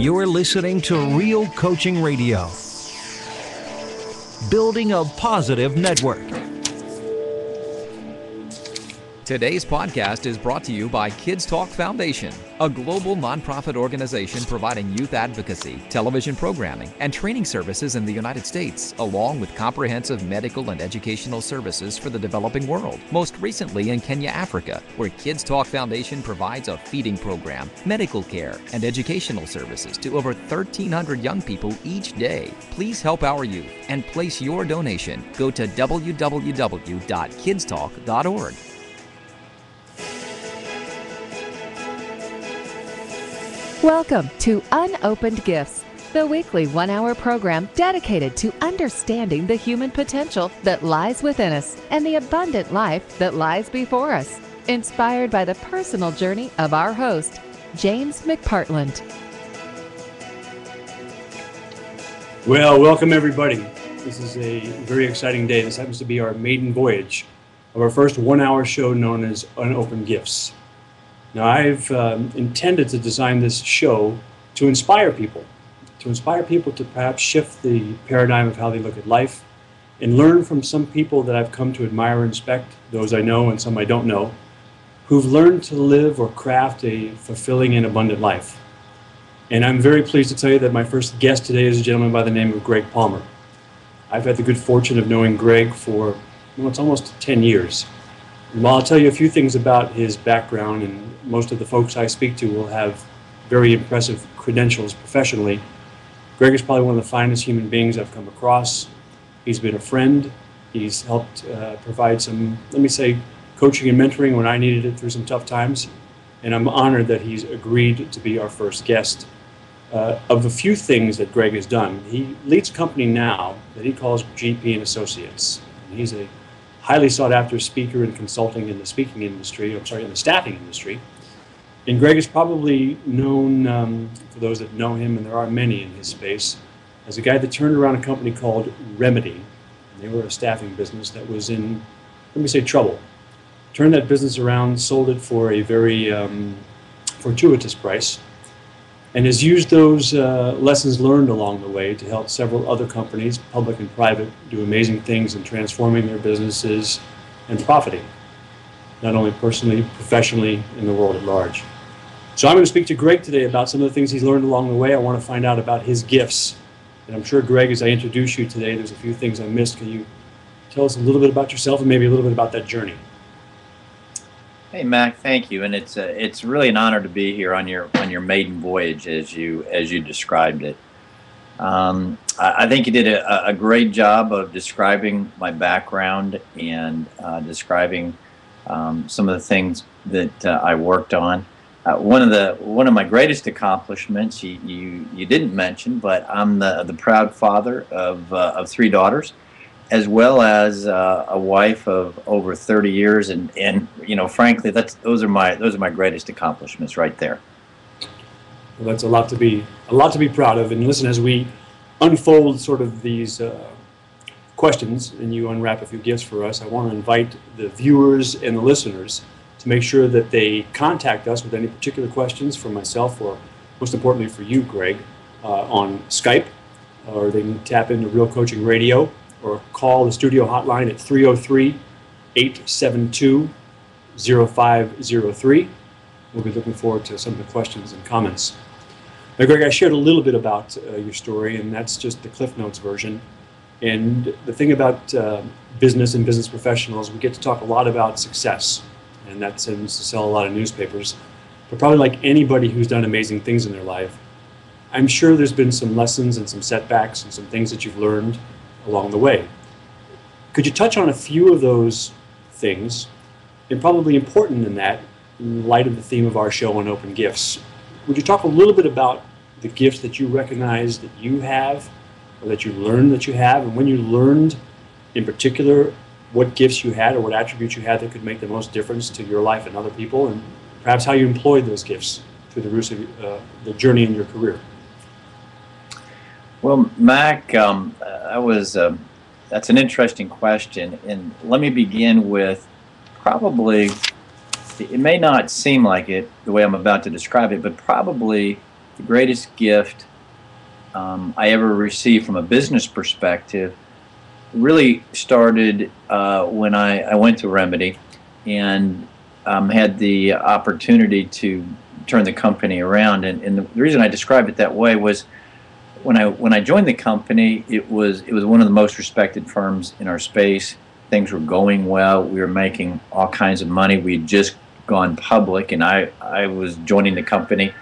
You're listening to Real Coaching Radio, building a positive network. Today's podcast is brought to you by Kids Talk Foundation, a global nonprofit organization providing youth advocacy, television programming, and training services in the United States, along with comprehensive medical and educational services for the developing world, most recently in Kenya, Africa, where Kids Talk Foundation provides a feeding program, medical care, and educational services to over 1,300 young people each day. Please help our youth and place your donation. Go to www.kidstalk.org. Welcome to Unopened Gifts, the weekly one-hour program dedicated to understanding the human potential that lies within us and the abundant life that lies before us. Inspired by the personal journey of our host, James McPartland. Well, welcome everybody. This is a very exciting day. This happens to be our maiden voyage of our first one-hour show known as Unopened Gifts. Now, I've intended to design this show to inspire people to perhaps shift the paradigm of how they look at life and learn from some people that I've come to admire and respect, those I know and some I don't know, who've learned to live or craft a fulfilling and abundant life. And I'm very pleased to tell you that my first guest today is a gentleman by the name of Greg Palmer. I've had the good fortune of knowing Greg for, it's almost 10 years. And while I'll tell you a few things about his background, and most of the folks I speak to will have very impressive credentials professionally, Greg is probably one of the finest human beings I've come across. He's been a friend. He's helped provide some, let me say, coaching and mentoring when I needed it through some tough times. And I'm honored that he's agreed to be our first guest. Of the few things that Greg has done, he leads a company now that he calls GP and Associates. And he's a highly sought after speaker and consulting in the speaking industry, in the staffing industry. And Greg is probably known, for those that know him, and there are many in his space, as a guy that turned around a company called Remedy. They were a staffing business that was in, trouble. Turned that business around, sold it for a very fortuitous price, and has used those lessons learned along the way to help several other companies, public and private, do amazing things in transforming their businesses and profiting, not only personally, professionally, in the world at large. So I'm going to speak to Greg today about some of the things he's learned along the way. I want to find out about his gifts. And I'm sure, Greg, as I introduce you today, there's a few things I missed. Can you tell us a little bit about yourself and maybe a little bit about that journey? Hey, Mac, thank you, and it's really an honor to be here on your maiden voyage as you described it. I think you did a great job of describing my background and describing some of the things that I worked on. One of my greatest accomplishments you didn't mention, but I'm the proud father of 3 daughters, as well as a wife of over 30 years, and frankly, those are my greatest accomplishments right there. Well, that's a lot to be proud of. And listen, as we unfold sort of these questions, and you unwrap a few gifts for us, I want to invite the viewers and the listeners to make sure that they contact us with any particular questions for myself, or most importantly for you, Greg, on Skype, or they can tap into Real Coaching Radio, or call the studio hotline at 303-872-0503. We'll be looking forward to some of the questions and comments. Now, Greg, I shared a little bit about your story, and that's just the Cliff Notes version. And the thing about business and business professionals, we get to talk a lot about success, and that tends to sell a lot of newspapers. But probably like anybody who's done amazing things in their life, I'm sure there's been some lessons and some setbacks and some things that you've learned along the way. Could you touch on a few of those things, and probably important in that, in light of the theme of our show on open gifts? Would you talk a little bit about the gifts that you recognize that you have, or that you learned that you have, and when you learned in particular what gifts you had or what attributes you had that could make the most difference to your life and other people, and perhaps how you employed those gifts through the journey in your career? Well, Mac, that's an interesting question, and let me begin with probably, it may not seem like it the way I'm about to describe it, but probably the greatest gift I ever received from a business perspective really started when I went to Remedy and had the opportunity to turn the company around. And the reason I describe it that way was when I joined the company, it was one of the most respected firms in our space. Things were going well. We were making all kinds of money. We had just gone public, and I was joining the company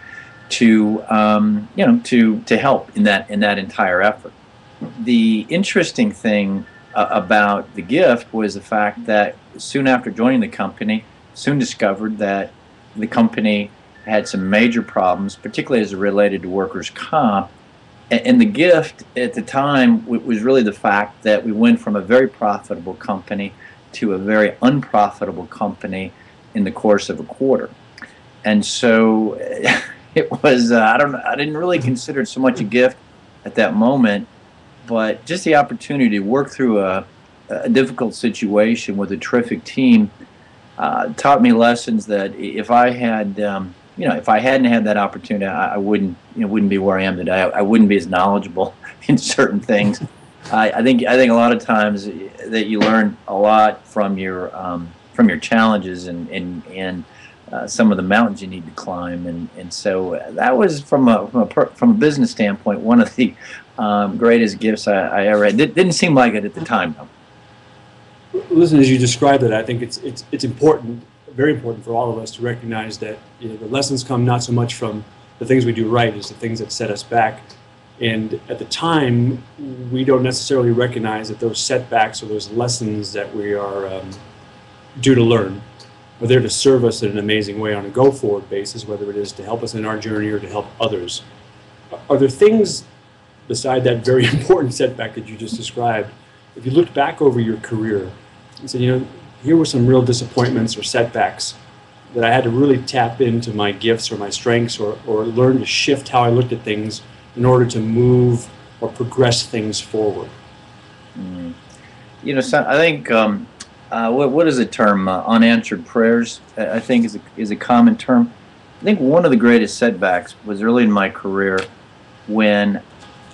to to help in that entire effort. The interesting thing about the gift was the fact that soon after joining the company, soon discovered that the company had some major problems, particularly as it related to workers' comp. And the gift at the time was really the fact that we went from a very profitable company to a very unprofitable company in the course of a quarter. And so it was, I didn't really consider it so much a gift at that moment, but just the opportunity to work through a difficult situation with a terrific team taught me lessons that if I had if I hadn't had that opportunity, I wouldn't be where I am today. I wouldn't be as knowledgeable in certain things. I think a lot of times that you learn a lot from your challenges and some of the mountains you need to climb, and so that was from a business standpoint one of the greatest gifts I ever had. It didn't seem like it at the time, though. Listen, as you described it, I think it's important, very important for all of us to recognize that the lessons come not so much from the things we do right as the things that set us back. And at the time, we don't necessarily recognize that those setbacks or those lessons that we are due to learn are there to serve us in an amazing way on a go-forward basis, whether it is to help us in our journey or to help others. Are there things beside that very important setback that you just described, if you looked back over your career and said, here were some real disappointments or setbacks that I had to really tap into my gifts or my strengths or learn to shift how I looked at things in order to move or progress things forward? So I think what is the term? Unanswered prayers, I think is a common term. I think one of the greatest setbacks was early in my career when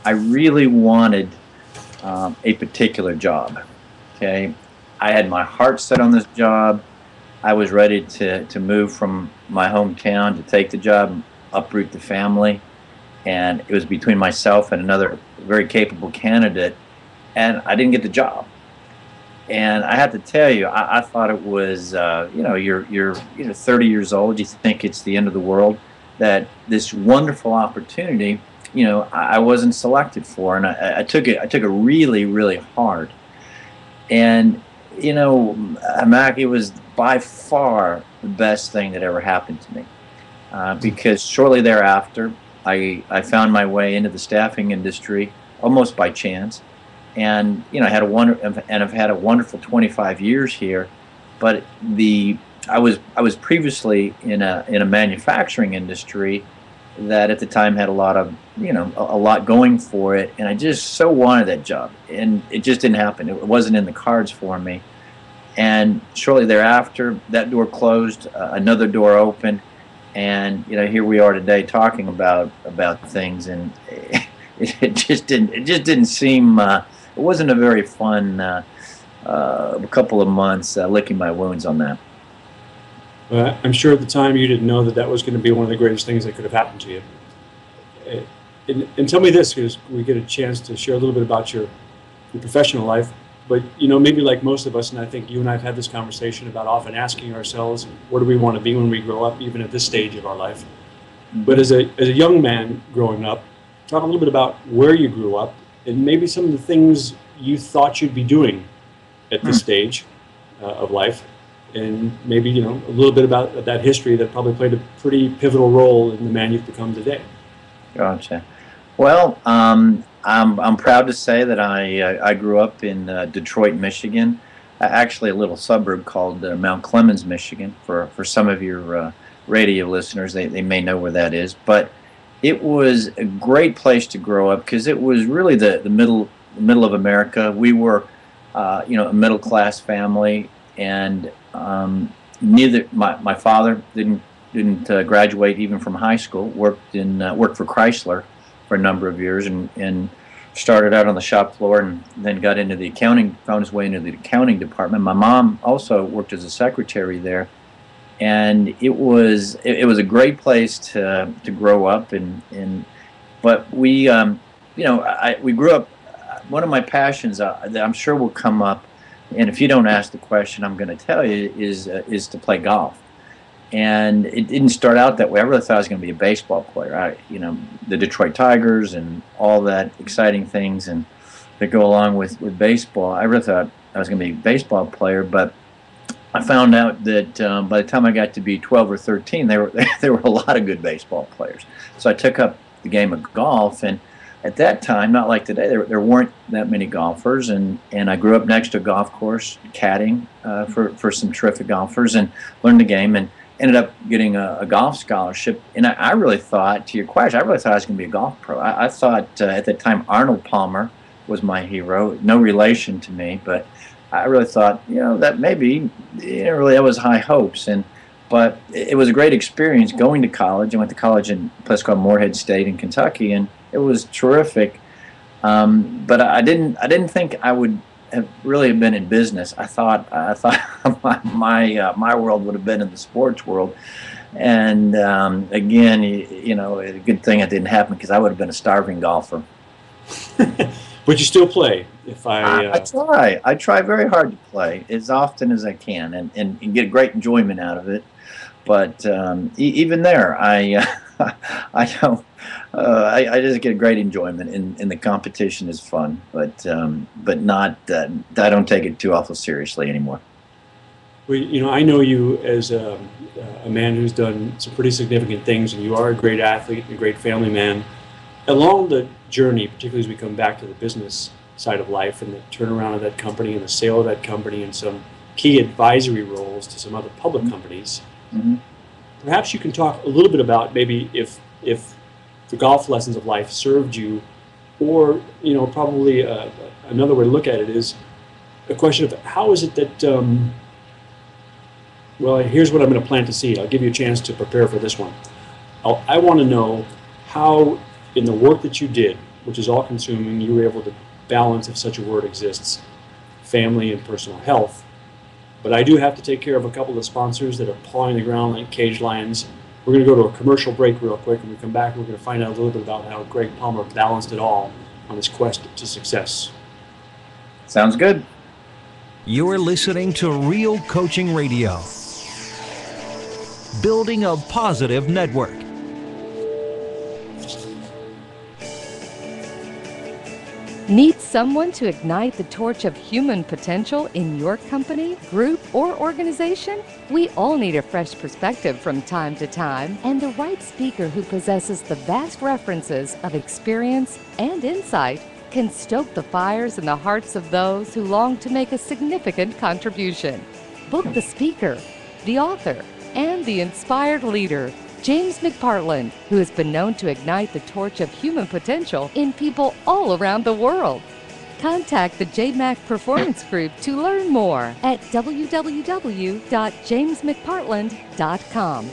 I really wanted a particular job. Okay, I had my heart set on this job. I was ready to move from my hometown to take the job, uproot the family, and it was between myself and another very capable candidate, and I didn't get the job. And I have to tell you, I thought it was, you're 30 years old, you think it's the end of the world, that this wonderful opportunity, I wasn't selected for, and I took it really, really hard. And Mac, it was by far the best thing that ever happened to me, because shortly thereafter, I found my way into the staffing industry almost by chance, and I've had a wonderful 25 years here. But I was previously in a manufacturing industry that at the time had a lot going for it, and I just so wanted that job, and it just didn't happen. It wasn't in the cards for me. And shortly thereafter, that door closed, another door opened, and here we are today talking about things, and it just didn't seem. It wasn't a very fun couple of months licking my wounds on that. I'm sure at the time you didn't know that was going to be one of the greatest things that could have happened to you. And tell me this, because we get a chance to share a little bit about your professional life. But maybe like most of us, and I think you and I have had this conversation about often asking ourselves, what do we want to be when we grow up, even at this stage of our life? Mm-hmm. But as a young man growing up, talk a little bit about where you grew up and maybe some of the things you thought you'd be doing at this stage of life, and maybe a little bit about that history that probably played a pretty pivotal role in the man you've become today. Gotcha. Well, I'm proud to say that I grew up in Detroit, Michigan, actually a little suburb called Mount Clemens, Michigan. For some of your radio listeners, they may know where that is. But it was a great place to grow up because it was really the middle of America. We were a middle class family, and neither my father didn't didn't graduate even from high school. Worked for Chrysler for a number of years, and started out on the shop floor, and then got into the accounting. Found his way into the accounting department. My mom also worked as a secretary there, and it was a great place to grow up. But we we grew up. One of my passions that I'm sure will come up, and if you don't ask the question, I'm going to tell you, is to play golf. And it didn't start out that way. I really thought I was going to be a baseball player. The Detroit Tigers and all that exciting things and that go along with baseball. I really thought I was going to be a baseball player, but I found out that by the time I got to be 12 or 13, there were a lot of good baseball players. So I took up the game of golf, and at that time, not like today, there weren't that many golfers, and I grew up next to a golf course, caddying for some terrific golfers, and learned the game, and ended up getting a golf scholarship. And I really thought, to your question, I really thought I was going to be a golf pro. I thought at the time Arnold Palmer was my hero, no relation to me, but I really thought, that maybe, that was high hopes. But it was a great experience going to college. I went to college in a place called Morehead State in Kentucky, and it was terrific. But I didn't think I would have really been in business. I thought my world would have been in the sports world. And again, a good thing it didn't happen, because I would have been a starving golfer. But you still play. I try very hard to play as often as I can, and get great enjoyment out of it. But even there, I don't. I just get great enjoyment, and the competition is fun, but not. I don't take it too awful seriously anymore. Well, I know you as a man who's done some pretty significant things, and you are a great athlete, a great family man. Along the journey, particularly as we come back to the business side of life and the turnaround of that company and the sale of that company and some key advisory roles to some other public companies, perhaps you can talk a little bit about maybe if the golf lessons of life served you, or probably another way to look at it is a question of how is it that well, here's what I'm going to plant a seed. I'll give you a chance to prepare for this one. I want to know how, in the work that you did, which is all-consuming, you were able to balance, if such a word exists, family and personal health. But I do have to take care of a couple of sponsors that are pawing the ground like caged lions. We're going to go to a commercial break real quick. When we come back, we're going to find out a little bit about how Greg Palmer balanced it all on his quest to success. Sounds good. You're listening to Real Coaching Radio. Building a positive network. Need someone to ignite the torch of human potential in your company, group, or organization? We all need a fresh perspective from time to time, and the right speaker who possesses the vast references of experience and insight can stoke the fires in the hearts of those who long to make a significant contribution. Book the speaker, the author, and the inspired leader, James McPartland, who has been known to ignite the torch of human potential in people all around the world. Contact the JMAC Performance Group to learn more at www.jamesmcpartland.com.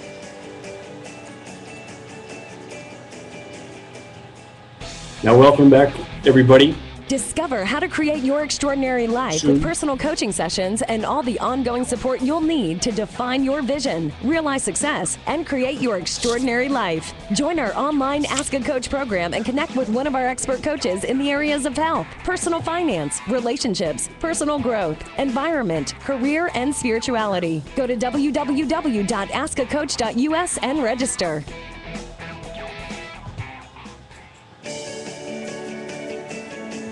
Now, welcome back, everybody. Discover how to create your extraordinary life with personal coaching sessions and all the ongoing support you'll need to define your vision, realize success, and create your extraordinary life. Join our online Ask a Coach program and connect with one of our expert coaches in the areas of health, personal finance, relationships, personal growth, environment, career, and spirituality. Go to www.askacoach.us and register.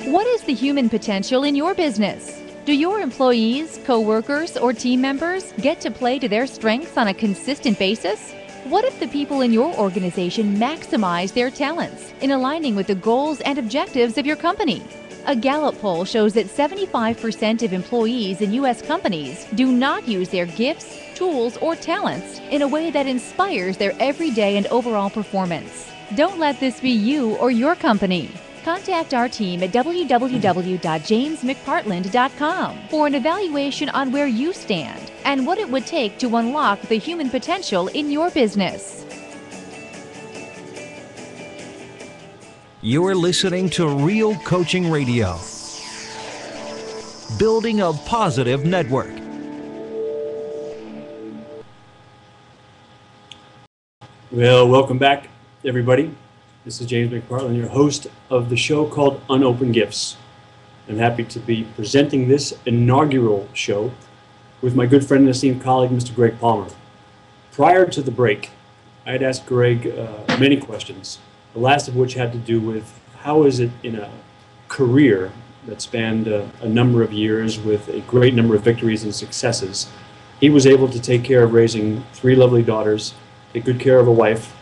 What is the human potential in your business? Do your employees, co-workers, or team members get to play to their strengths on a consistent basis? What if the people in your organization maximize their talents in aligning with the goals and objectives of your company? A Gallup poll shows that 75% of employees in U.S. companies do not use their gifts, tools, or talents in a way that inspires their everyday and overall performance. Don't let this be you or your company. Contact our team at www.jamesmcpartland.com for an evaluation on where you stand and what it would take to unlock the human potential in your business. You're listening to Real Coaching Radio. Building a positive network. Well, welcome back, everybody. This is James McPartland, your host of the show called Unopened Gifts. I'm happy to be presenting this inaugural show with my good friend and esteemed colleague, Mr. Greg Palmer. Prior to the break, I had asked Greg many questions, the last of which had to do with how is it in a career that spanned a number of years with a great number of victories and successes. He was able to take care of raising 3 lovely daughters, take good care of a wife,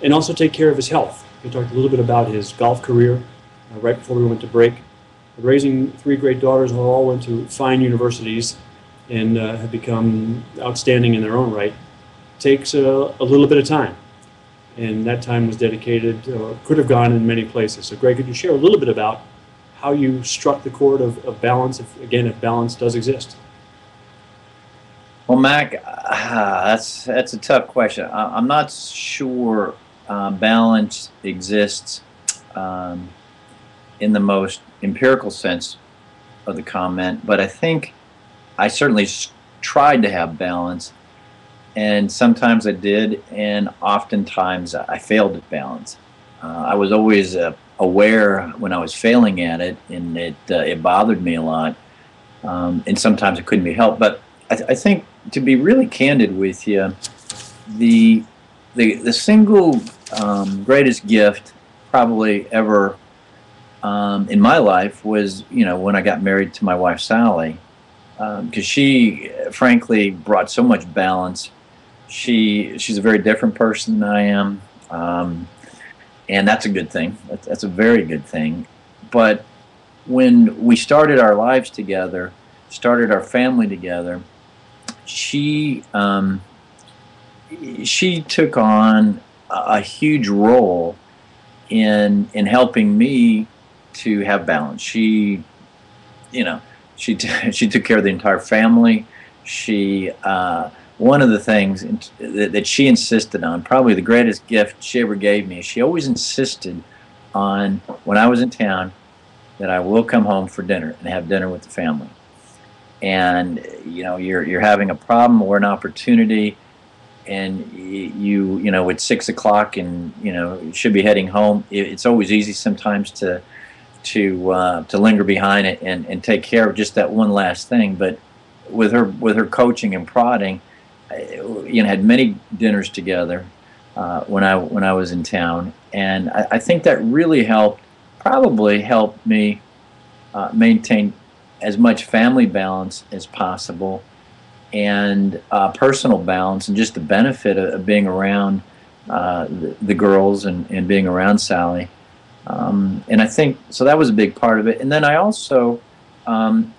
and also take care of his health. He talked a little bit about his golf career right before we went to break. Raising 3 great daughters who all went to fine universities and have become outstanding in their own right takes a little bit of time. And that time was dedicated, could have gone in many places. So Greg, could you share a little bit about how you struck the chord of balance, if balance does exist? Well, Mac, that's a tough question. I'm not sure balance exists in the most empirical sense of the comment, but I think I certainly tried to have balance, and sometimes I did, and oftentimes I failed at balance. I was always aware when I was failing at it, and it bothered me a lot, and sometimes it couldn't be helped. But I think, to be really candid with you, the single greatest gift probably ever in my life was, when I got married to my wife Sally, because she frankly brought so much balance. She's a very different person than I am, and that's a good thing. That's a very good thing. But when we started our lives together, started our family together, she took on a huge role in helping me to have balance. She took care of the entire family. One of the things that she insisted on, probably the greatest gift she ever gave me, she always insisted on, when I was in town, that I will come home for dinner and have dinner with the family. And you're having a problem or an opportunity, and it's 6 o'clock, and you should be heading home. It's always easy sometimes to linger behind it and take care of just that one last thing. But with her coaching and prodding, had many dinners together when I was in town, and I think that really probably helped me maintain as much family balance as possible, and personal balance, and just the benefit of being around the girls and being around Sally. And I think, so that was a big part of it. And then I also, in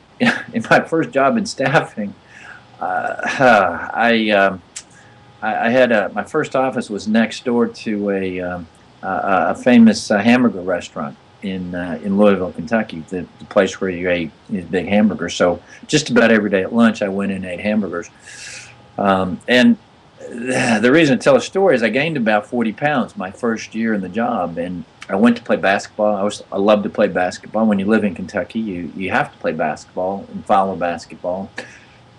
my first job in staffing, I had my first office was next door to a famous hamburger restaurant in Louisville, Kentucky, the place where you ate these big hamburgers. So just about every day at lunch, I went in and ate hamburgers. And the reason to tell a story is I gained about 40 pounds my first year in the job, and I went to play basketball. I love to play basketball. When you live in Kentucky, you have to play basketball and follow basketball.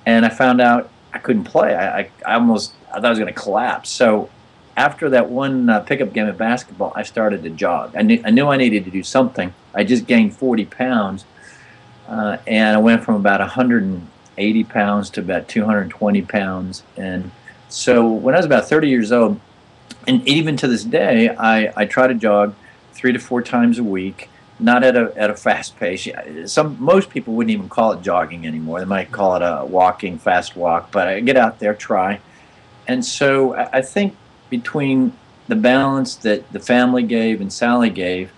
And I found out I couldn't play. I thought I was going to collapse. So after that one pickup game of basketball, I started to jog. I knew I needed to do something. I just gained 40 pounds, and I went from about 180 pounds to about 220 pounds. And so when I was about 30 years old, and even to this day, I try to jog 3 to 4 times a week, not at a fast pace. Most people wouldn't even call it jogging anymore. They might call it a fast walk, but I get out there, try. And so I think between the balance that the family gave and Sally gave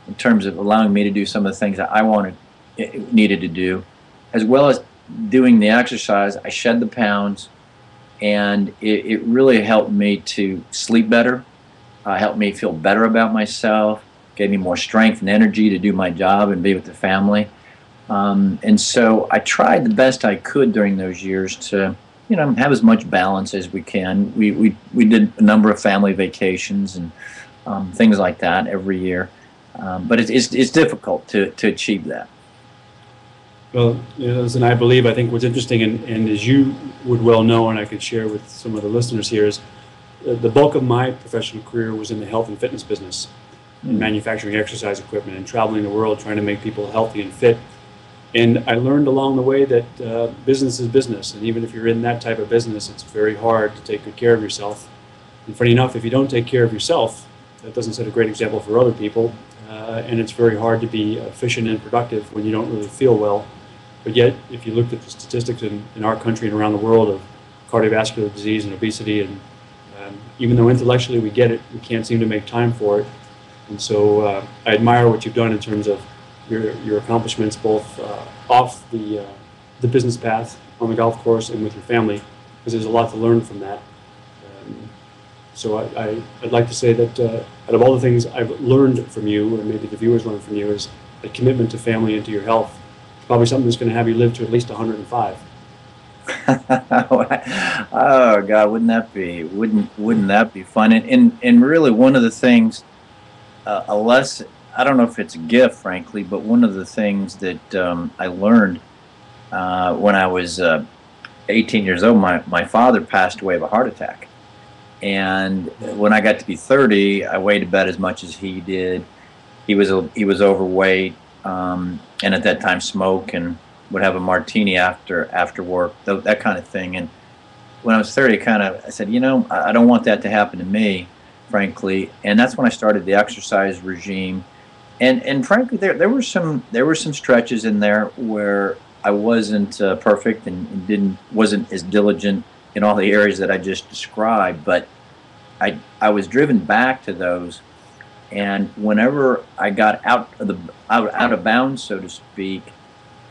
in terms of allowing me to do some of the things that I needed to do, as well as doing the exercise, I shed the pounds, and it really helped me to sleep better, helped me feel better about myself, gave me more strength and energy to do my job and be with the family. And so I tried the best I could during those years to have as much balance as we can. We did a number of family vacations and things like that every year, but it's difficult to achieve that. Well, and I think what's interesting, and as you would well know, and I could share with some of the listeners here, is the bulk of my professional career was in the health and fitness business, in manufacturing exercise equipment and traveling the world trying to make people healthy and fit. And I learned along the way that business is business, and even if you're in that type of business, it's very hard to take good care of yourself. And funny enough, if you don't take care of yourself, that doesn't set a great example for other people, and it's very hard to be efficient and productive when you don't really feel well. But yet, if you looked at the statistics in our country and around the world of cardiovascular disease and obesity, and even though intellectually we get it, we can't seem to make time for it. And so I admire what you've done in terms of your accomplishments, both off the business path, on the golf course, and with your family, because there's a lot to learn from that. So I'd like to say that out of all the things I've learned from you, and maybe the viewers learned from you, is a commitment to family and to your health. It's probably something that's going to have you live to at least 105. Oh God, wouldn't that be fun? And really, one of the things, I don't know if it's a gift, frankly, but one of the things that I learned when I was 18 years old, my father passed away of a heart attack. And when I got to be 30, I weighed about as much as he did. He was overweight, and at that time smoked and would have a martini after work, that kind of thing. And when I was 30, I said, I don't want that to happen to me, frankly. And that's when I started the exercise regime. And frankly, there were some stretches in there where I wasn't perfect and wasn't as diligent in all the areas that I just described. But I was driven back to those, and whenever I got out of bounds, so to speak,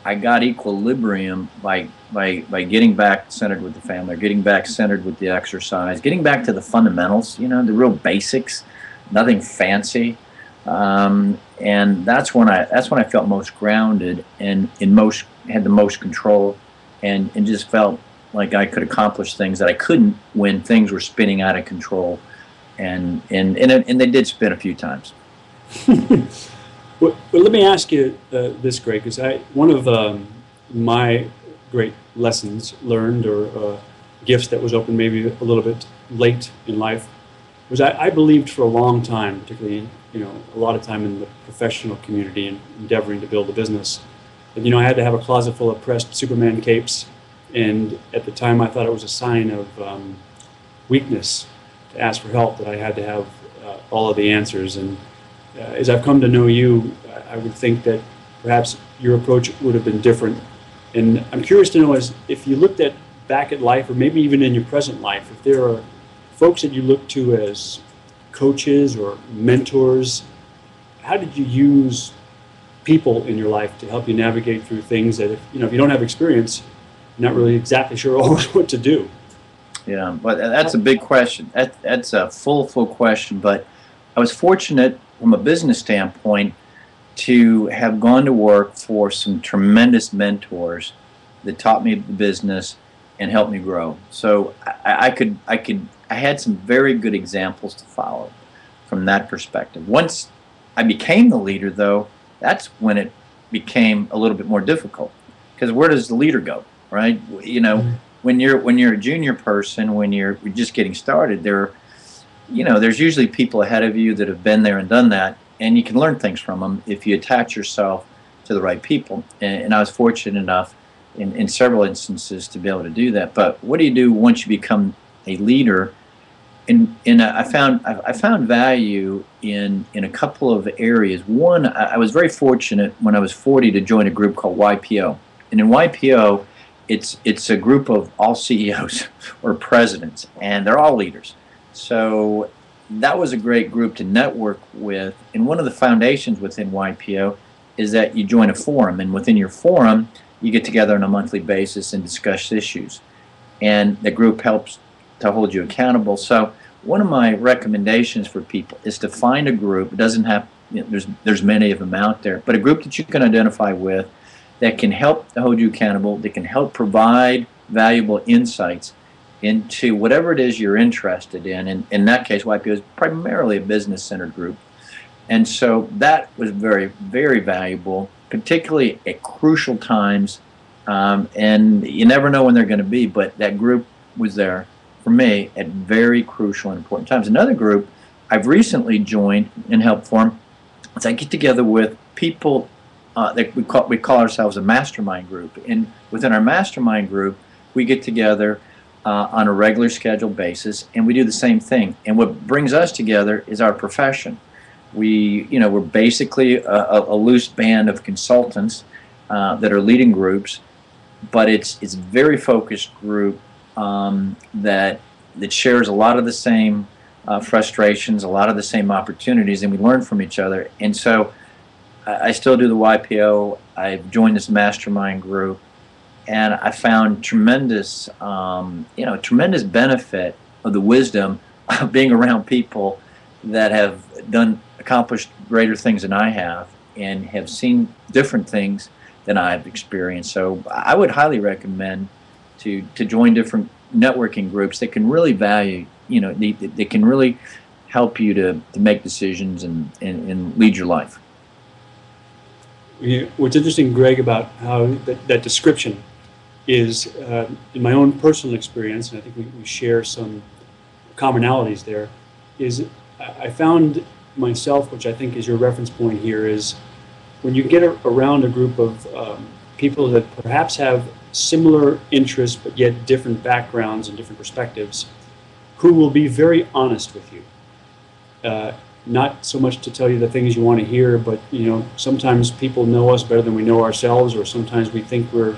I got equilibrium by getting back centered with the family, getting back centered with the exercise, getting back to the fundamentals, the real basics, nothing fancy. And that's when I felt most grounded and had the most control, and just felt like I could accomplish things that I couldn't when things were spinning out of control, and they did spin a few times. Well, let me ask you this, Greg, because one of my great lessons learned, or gifts that was opened maybe a little bit late in life, was I believed for a long time, particularly a lot of time in the professional community and endeavoring to build a business, that I had to have a closet full of pressed Superman capes, and at the time I thought it was a sign of weakness to ask for help, that I had to have all of the answers. And as I've come to know you, I would think that perhaps your approach would have been different. And I'm curious to know, if you looked back at life, or maybe even in your present life, if there are folks that you look to as coaches or mentors, how did you use people in your life to help you navigate through things that if you don't have experience, you're not really exactly sure always what to do? Yeah, but that's a big question. That's a full question. But I was fortunate from a business standpoint to have gone to work for some tremendous mentors that taught me the business and helped me grow. So I had some very good examples to follow from that perspective. Once I became the leader, though, that's when it became a little bit more difficult, because where does the leader go, right? When you're a junior person, when you're just getting started, there's usually people ahead of you that have been there and done that, and you can learn things from them if you attach yourself to the right people. And I was fortunate enough in several instances to be able to do that. But what do you do once you become a leader? I found value in a couple of areas. One, I was very fortunate when I was 40 to join a group called YPO. And in YPO, it's a group of all CEOs or presidents, and they're all leaders. So that was a great group to network with. And one of the foundations within YPO is that you join a forum, and within your forum, you get together on a monthly basis and discuss issues. And the group helps to hold you accountable. So one of my recommendations for people is to find a group. It doesn't have, there's many of them out there, but a group that you can identify with that can help to hold you accountable, that can help provide valuable insights into whatever it is you're interested in. And in that case, YPO is primarily a business-centered group. And so that was very, very valuable, particularly at crucial times. And you never know when they're going to be, but that group was there for me at very crucial and important times. Another group I've recently joined and helped form is I get together with people that we call ourselves a mastermind group. And within our mastermind group, we get together on a regular scheduled basis, and we do the same thing. And what brings us together is our profession. We're basically a loose band of consultants that are leading groups, but it's a very focused group that shares a lot of the same frustrations, a lot of the same opportunities, and we learn from each other. And so I still do the YPO. I've joined this mastermind group, and I found tremendous benefit of the wisdom of being around people that have accomplished greater things than I have and have seen different things than I've experienced. So I would highly recommend to join different networking groups that can really value, they can really help you to make decisions and lead your life. What's interesting, Greg, about how that description is, in my own personal experience, and I think we share some commonalities there, is I found myself, which I think is your reference point here, is when you get around a group of people that perhaps have similar interests but yet different backgrounds and different perspectives, who will be very honest with you. Not so much to tell you the things you want to hear, but sometimes people know us better than we know ourselves, or sometimes we think we're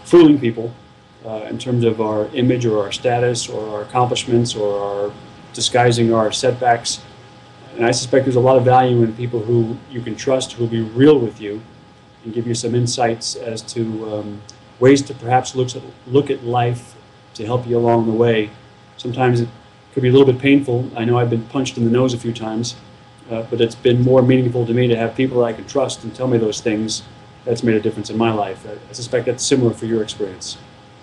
fooling people in terms of our image or our status or our accomplishments or our disguising our setbacks. And I suspect there's a lot of value in people who you can trust, who will be real with you and give you some insights as to ways to perhaps look at life to help you along the way. Sometimes it could be a little bit painful. I know I've been punched in the nose a few times, but it's been more meaningful to me to have people that I can trust and tell me those things. That's made a difference in my life. I suspect that's similar for your experience.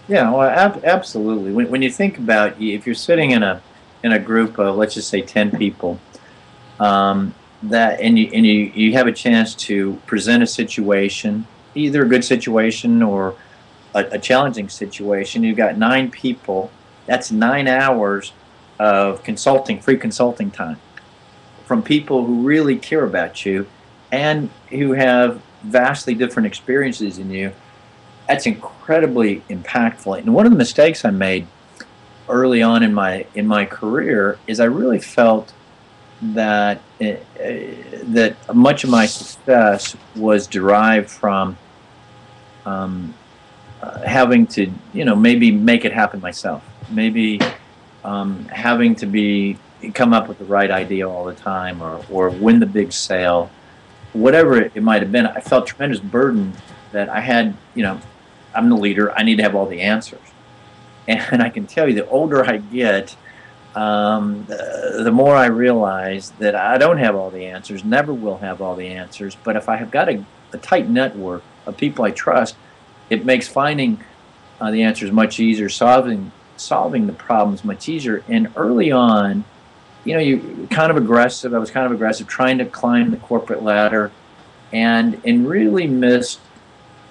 Yeah, well, absolutely. When you think about, if you're sitting in a group of, let's just say, 10 people, and you have a chance to present a situation, either a good situation or a challenging situation. You've got 9 people. That's 9 hours of free consulting time from people who really care about you and who have vastly different experiences than you. That's incredibly impactful. And one of the mistakes I made early on in my career is I really felt that much of my success was derived from having to, maybe make it happen myself. Maybe having to come up with the right idea all the time, or win the big sale, whatever it might have been. I felt tremendous burden that I had. I'm the leader. I need to have all the answers. And I can tell you, the older I get, the more I realize that I don't have all the answers, never will have all the answers. But if I have got a tight network of people I trust, it makes finding the answers much easier, solving the problems much easier. And early on, you're kind of aggressive. I was kind of aggressive, trying to climb the corporate ladder, and really missed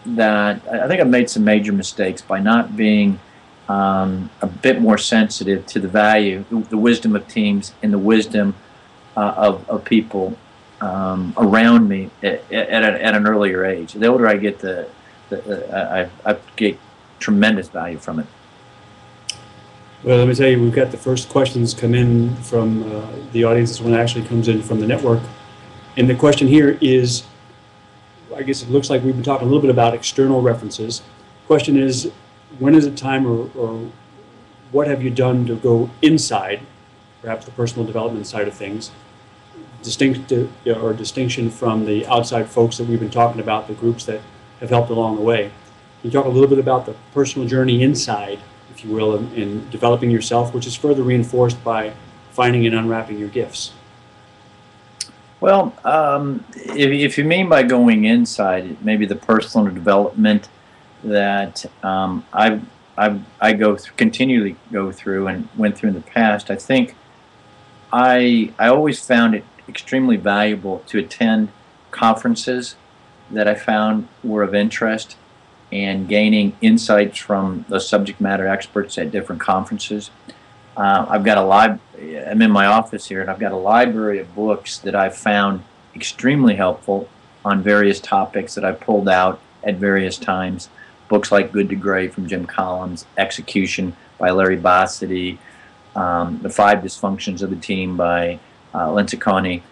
that. I think I made some major mistakes by not being a bit more sensitive to the value, the wisdom of teams, and the wisdom of people around me at an earlier age. The older I get, I get tremendous value from it. Well, let me tell you, we've got the first questions come in from the audience. This one actually comes in from the network. And the question here is, I guess it looks like we've been talking a little bit about external references. Question is, when is it time, or what have you done to go inside, perhaps the personal development side of things, distinction from the outside folks that we've been talking about, the groups that have helped along the way? Can you talk a little bit about the personal journey inside, if you will, in developing yourself, which is further reinforced by finding and unwrapping your gifts? Well, if you mean by going inside, maybe the personal development that I've continually go through and went through in the past, I think I always found it extremely valuable to attend conferences that I found were of interest and gaining insights from the subject matter experts at different conferences. I'm in my office here, and I've got a library of books that I've found extremely helpful on various topics that I pulled out at various times. Books like Good to Great from Jim Collins, Execution by Larry Bossidy, The 5 Dysfunctions of the Team by Linciconi.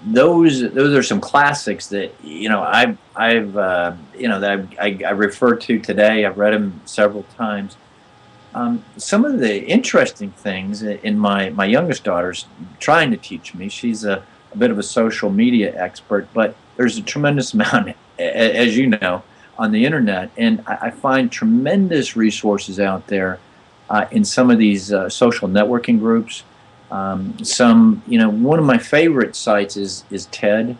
Those are some classics that I refer to today. I've read them several times. Some of the interesting things in my youngest daughter's trying to teach me. She's a bit of a social media expert, but there's a tremendous amount, as you know, on the internet, and I find tremendous resources out there in some of these social networking groups. One of my favorite sites is TED.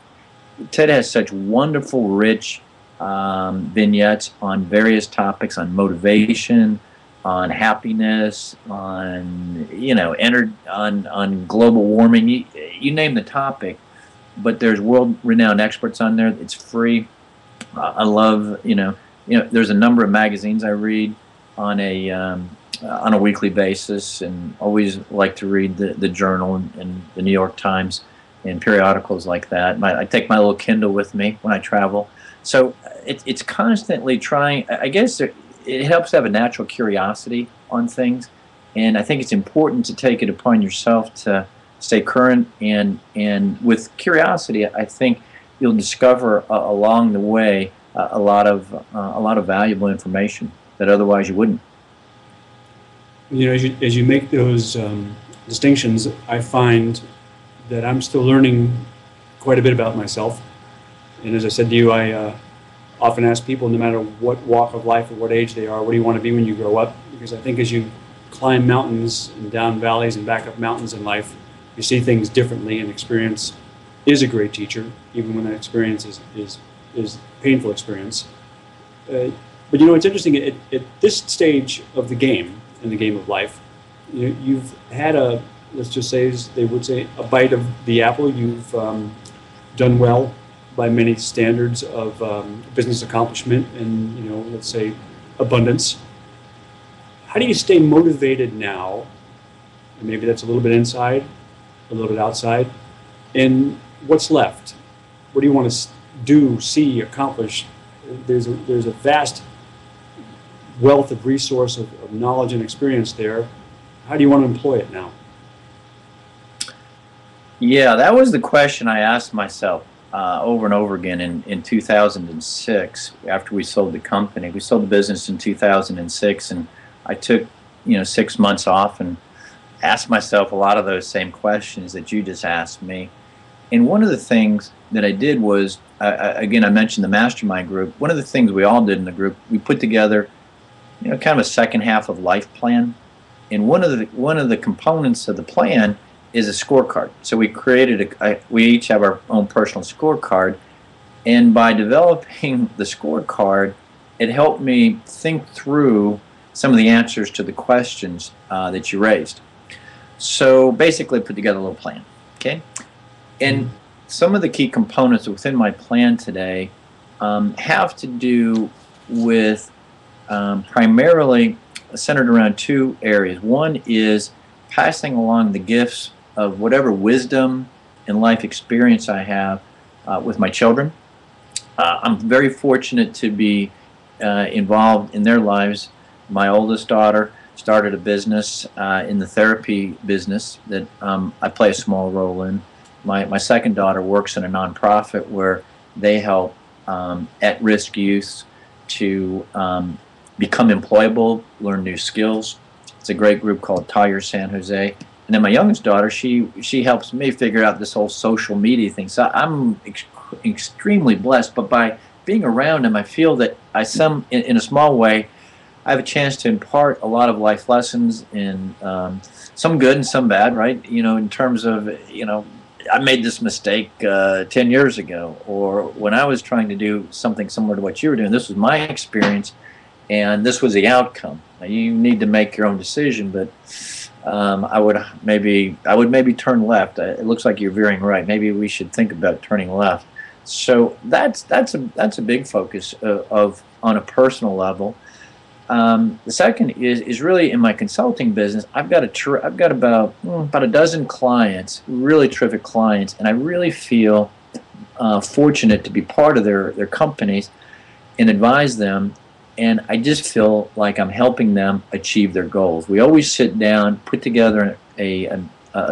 TED has such wonderful, rich vignettes on various topics, on motivation, on happiness, on on global warming. You name the topic, but there's world-renowned experts on there. It's free. I love there's a number of magazines I read on a weekly basis, and always like to read the Journal and the New York Times and periodicals like that. I take my little Kindle with me when I travel, so it's constantly trying. I guess it helps to have a natural curiosity on things, and I think it's important to take it upon yourself to stay current. And with curiosity, I think you'll discover along the way a lot of valuable information that otherwise you wouldn't. As you make those distinctions, I find that I'm still learning quite a bit about myself. And as I said to you, I often ask people, no matter what walk of life or what age they are, what do you want to be when you grow up? Because I think as you climb mountains and down valleys and back up mountains in life, you see things differently, and experience is a great teacher, even when that experience is painful experience. But it's interesting, at this stage of the game, in the game of life, you've had let's just say, as they would say, a bite of the apple. You've done well by many standards of business accomplishment and, let's say, abundance. How do you stay motivated now? And maybe that's a little bit inside, a little bit outside. And what's left? What do you want to do, see, accomplish? There's a vast wealth of resource of knowledge and experience there. How do you want to employ it now? Yeah, that was the question I asked myself over and over again in 2006 after we sold the company. We sold the business in 2006, and I took 6 months off and asked myself a lot of those same questions that you just asked me. And one of the things that I did was, again, I mentioned the mastermind group. One of the things we all did in the group, we put together kind of a second half of life plan. And one of the components of the plan is a scorecard. So we created we each have our own personal scorecard, and by developing the scorecard, it helped me think through some of the answers to the questions that you raised. So basically, put together a little plan. Okay, and some of the key components within my plan today have to do with primarily centered around two areas. One is passing along the gifts of whatever wisdom and life experience I have with my children. I'm very fortunate to be involved in their lives. My oldest daughter started a business in the therapy business that I play a small role in. My second daughter works in a nonprofit where they help at-risk youth to become employable, learn new skills. It's a great group called Tire San Jose. And then my youngest daughter, she helps me figure out this whole social media thing. So I'm extremely blessed. But by being around them, I feel that in a small way, I have a chance to impart a lot of life lessons, in some good and some bad, right? In terms of, I made this mistake 10 years ago, or when I was trying to do something similar to what you were doing. This was my experience, and this was the outcome. Now, you need to make your own decision, but I would maybe turn left. It looks like you're veering right. Maybe we should think about turning left. So that's a big focus of on a personal level. The second is really in my consulting business. I've got about a dozen clients, really terrific clients, and I really feel fortunate to be part of their companies and advise them. And I just feel like I'm helping them achieve their goals. We always sit down, put together a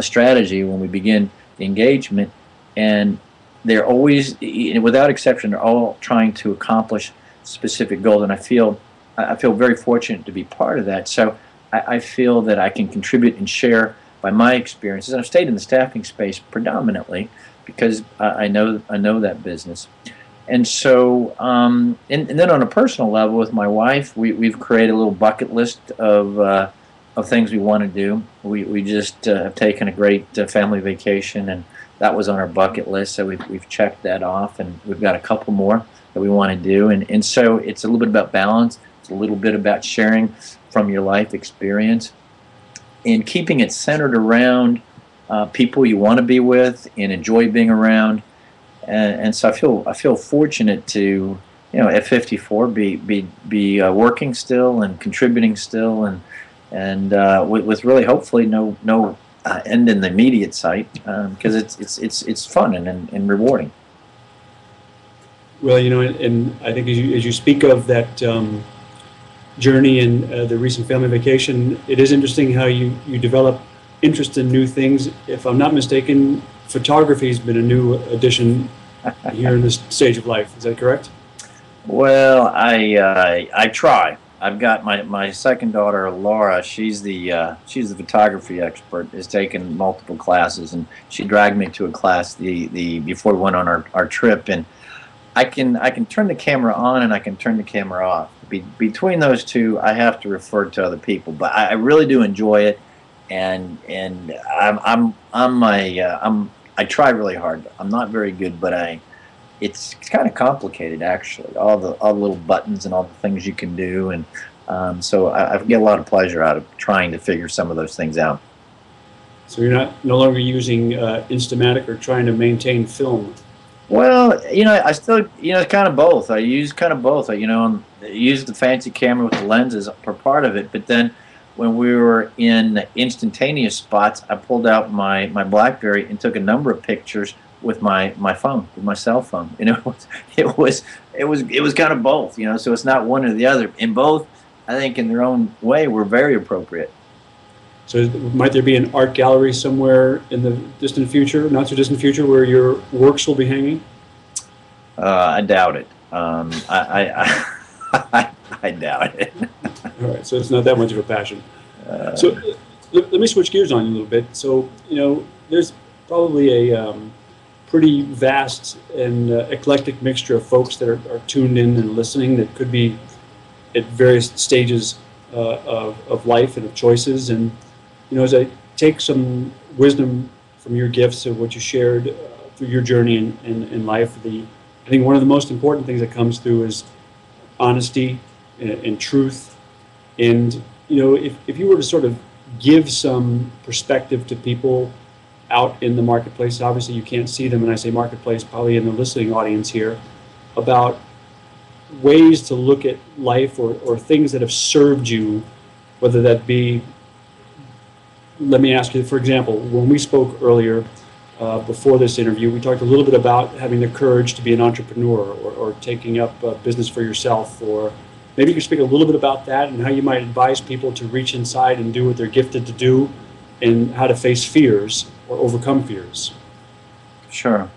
strategy when we begin the engagement, and they're always, without exception, they're all trying to accomplish specific goals. And I feel very fortunate to be part of that. So I feel that I can contribute and share by my experiences. And I've stayed in the staffing space predominantly because I know that business. And so, and then on a personal level with my wife, we've created a little bucket list of things we want to do. We just have taken a great family vacation, and that was on our bucket list. So we've checked that off, and we've got a couple more that we want to do. And so it's a little bit about balance. It's a little bit about sharing from your life experience and keeping it centered around people you want to be with and enjoy being around. And so I feel fortunate to, at 54 be working still and contributing still, and with really hopefully no end in the immediate sight, because it's fun and rewarding. Well, and I think as you speak of that journey and the recent family vacation, it is interesting how you develop interest in new things. If I'm not mistaken, photography has been a new addition here in this stage of life. Is that correct? Well, I try. I've got my second daughter, Laura. She's the photography expert. Has taken multiple classes, and she dragged me to a class before we went on our trip. And I can turn the camera on and I can turn the camera off. Between those two, I have to refer to other people, but I really do enjoy it. And I try really hard. I'm not very good, but it's kind of complicated actually. All the little buttons and all the things you can do, and so I get a lot of pleasure out of trying to figure some of those things out. So you're no longer using Instamatic or trying to maintain film? Well, I still, kind of both. I use kind of both. I use the fancy camera with the lenses for part of it, but then when we were in instantaneous spots, I pulled out my BlackBerry and took a number of pictures with my phone, with my cell phone. It was kind of both. So it's not one or the other. And both, I think, in their own way, were very appropriate. So might there be an art gallery somewhere in the distant future, not so distant future, where your works will be hanging? I doubt it. I doubt it. All right, so it's not that much of a passion. So let me switch gears on you a little bit. So, there's probably a pretty vast and eclectic mixture of folks that are tuned in and listening that could be at various stages of life and of choices. And, as I take some wisdom from your gifts of what you shared through your journey in life, I think one of the most important things that comes through is honesty and truth. And if you were to sort of give some perspective to people out in the marketplace, obviously you can't see them, and I say marketplace probably in the listening audience here, about ways to look at life or things that have served you, whether that be, let me ask you, for example, when we spoke earlier before this interview, we talked a little bit about having the courage to be an entrepreneur or taking up business for yourself, or maybe you could speak a little bit about that and how you might advise people to reach inside and do what they're gifted to do, and how to face fears or overcome fears. Sure.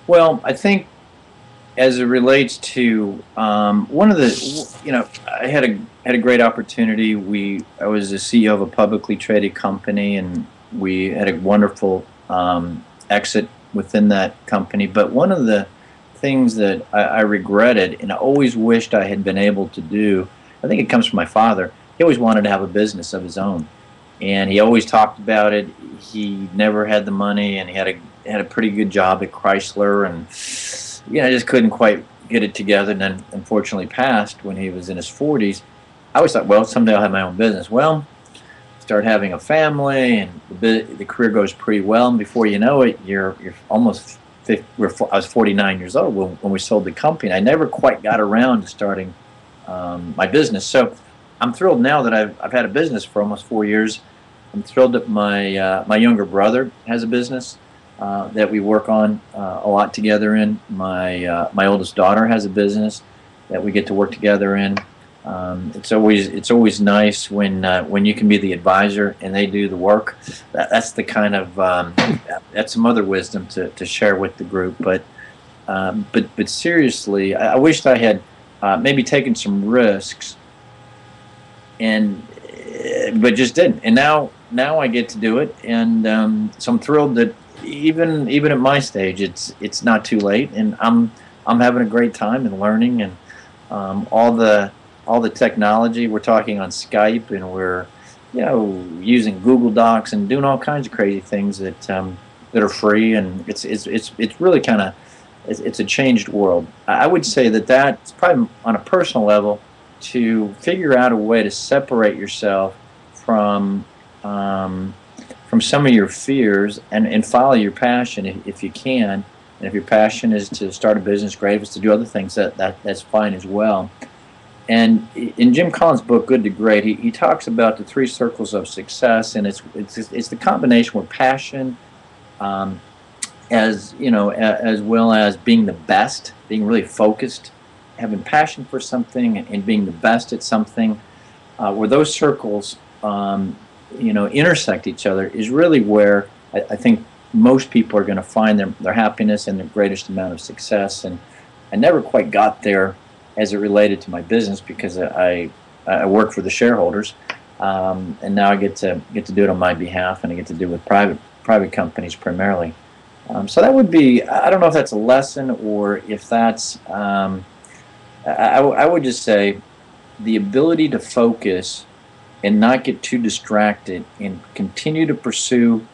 Well, I think as it relates to one of the, I had a great opportunity. I was the CEO of a publicly traded company, and we had a wonderful exit within that company. But one of the things that I regretted and I always wished I had been able to do, I think it comes from my father. He always wanted to have a business of his own, and he always talked about it. He never had the money, and he had a pretty good job at Chrysler, and just couldn't quite get it together, and then unfortunately passed when he was in his 40s. I always thought, well, someday I'll have my own business. Well, start having a family, and the career goes pretty well, and before you know it, you're almost 50. I was 49 years old when we sold the company. I never quite got around to starting my business. So I'm thrilled now that I've had a business for almost 4 years. I'm thrilled that my younger brother has a business that we work on a lot together in. My oldest daughter has a business that we get to work together in. It's always nice when you can be the advisor and they do the work. That's the kind of that's some other wisdom to share with the group. But seriously, I wished I had maybe taken some risks, but just didn't. And now I get to do it, and so I'm thrilled that even at my stage, it's not too late, and I'm having a great time and learning, and all the technology. We're talking on Skype, and we're using Google Docs and doing all kinds of crazy things that are free, and it's really kind of it's a changed world. I would say that's probably on a personal level, to figure out a way to separate yourself from some of your fears and follow your passion if you can. And if your passion is to start a business, great. If it's to do other things, that's fine as well. And in Jim Collins' book, Good to Great, he talks about the 3 circles of success, and it's the combination with passion, as well as being the best, being really focused, having passion for something, and being the best at something, where those circles intersect each other, is really where I think most people are going to find their happiness and their greatest amount of success. And I never quite got there as it related to my business, because I work for the shareholders, and now I get to do it on my behalf, and I get to do it with private companies primarily. So that would be, I don't know if that's a lesson or if that's, I would just say the ability to focus and not get too distracted and continue to pursue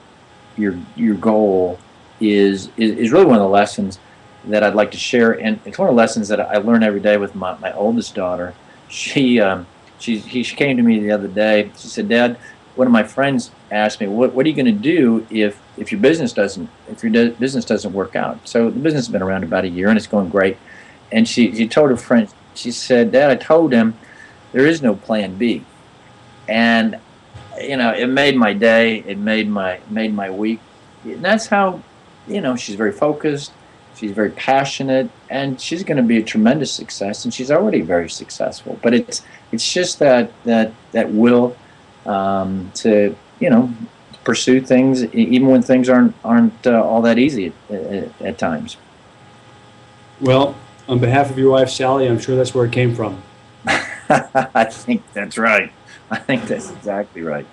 your goal is really one of the lessons that I'd like to share. And it's one of the lessons that I learn every day with my oldest daughter. She came to me the other day. She said, "Dad, one of my friends asked me, what are you going to do if your business doesn't work out?" So the business has been around about a year, and it's going great. And she told her friend, she said, "Dad, I told him there is no plan B." And it made my day. It made my week. And that's how, she's very focused. She's very passionate, and she's going to be a tremendous success. And she's already very successful. But it's just that will to pursue things even when things aren't all that easy at times. Well, on behalf of your wife Sally, I'm sure that's where it came from. I think that's right. I think that's exactly right.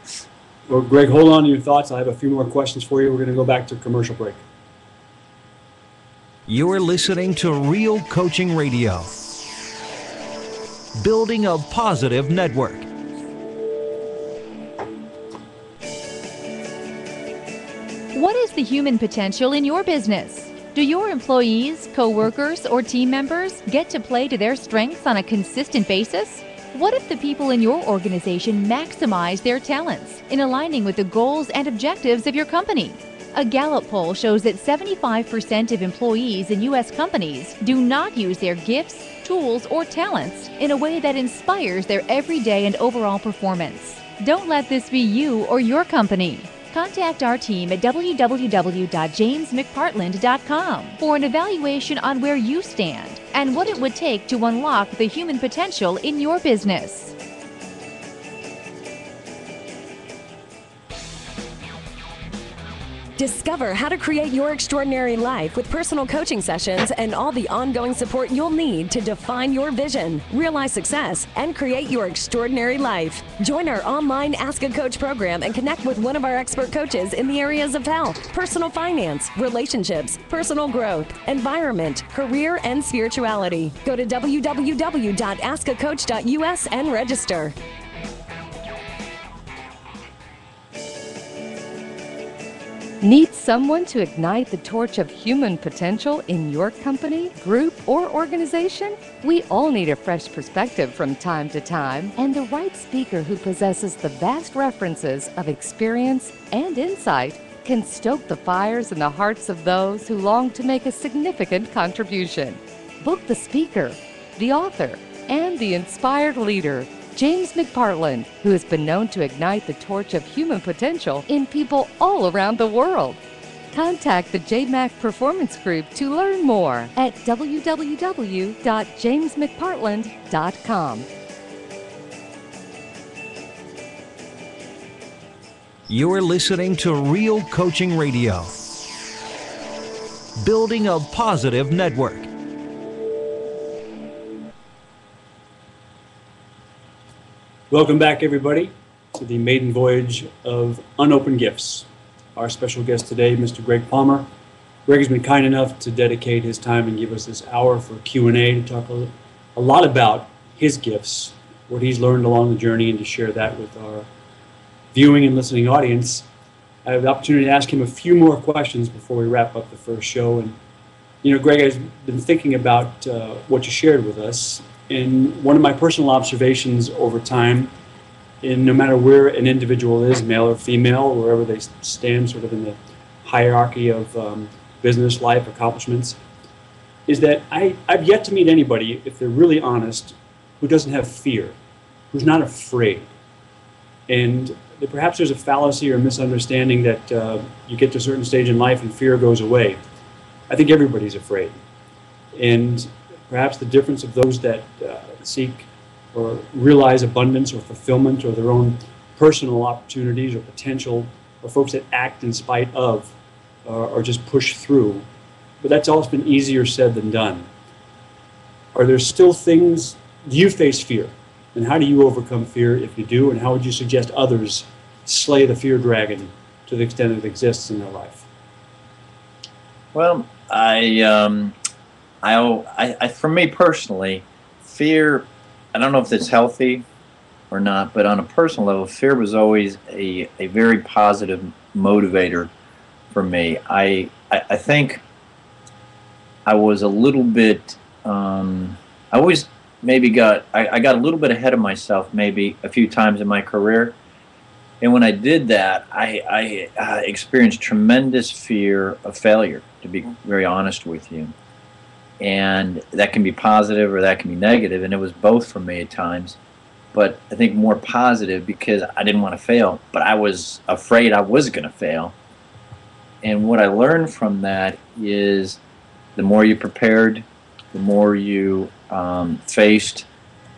Well, Greg, hold on to your thoughts. I have a few more questions for you. We're going to go back to a commercial break. You're listening to Real Coaching Radio. Building a positive network. What is the human potential in your business? Do your employees, co-workers, or team members get to play to their strengths on a consistent basis? What if the people in your organization maximize their talents in aligning with the goals and objectives of your company? A Gallup poll shows that 75% of employees in U.S. companies do not use their gifts, tools, or talents in a way that inspires their everyday and overall performance. Don't let this be you or your company. Contact our team at www.jamesmcpartland.com for an evaluation on where you stand and what it would take to unlock the human potential in your business. Discover how to create your extraordinary life with personal coaching sessions and all the ongoing support you'll need to define your vision, realize success, and create your extraordinary life. Join our online Ask a Coach program and connect with one of our expert coaches in the areas of health, personal finance, relationships, personal growth, environment, career, and spirituality. Go to www.askacoach.us and register. Need someone to ignite the torch of human potential in your company, group, or organization? We all need a fresh perspective from time to time, and the right speaker who possesses the vast references of experience and insight can stoke the fires in the hearts of those who long to make a significant contribution. Book the speaker, the author, and the inspired leader, James McPartland, who has been known to ignite the torch of human potential in people all around the world. Contact the JMAC Performance Group to learn more at www.jamesmcpartland.com. You're listening to Real Coaching Radio. Building a positive network. Welcome back, everybody, to the maiden voyage of Unopened Gifts. Our special guest today, Mr. Greg Palmer. Greg has been kind enough to dedicate his time and give us this hour for Q&A to talk a lot about his gifts, what he's learned along the journey, and to share that with our viewing and listening audience. I have the opportunity to ask him a few more questions before we wrap up the first show. And, Greg, I've been thinking about what you shared with us. And one of my personal observations over time, in no matter where an individual is, male or female, wherever they stand sort of in the hierarchy of business life accomplishments, is that I've yet to meet anybody, if they're really honest, who doesn't have fear, who's not afraid. And perhaps there's a fallacy or misunderstanding that you get to a certain stage in life and fear goes away. I think everybody's afraid. And perhaps the difference of those that seek or realize abundance or fulfillment or their own personal opportunities or potential, or folks that act in spite of or just push through. But that's always been easier said than done. Are there still things, do you face fear? And how do you overcome fear if you do? And how would you suggest others slay the fear dragon to the extent it exists in their life? Well, for me personally, fear, I don't know if it's healthy or not, but on a personal level, fear was always a very positive motivator for me. I think I was a little bit, I always maybe got a little bit ahead of myself maybe a few times in my career. And when I did that, I experienced tremendous fear of failure, to be very honest with you. And that can be positive or that can be negative, and it was both for me at times. But I think more positive because I didn't want to fail, but I was afraid I was going to fail. And what I learned from that is the more you prepared, the more you faced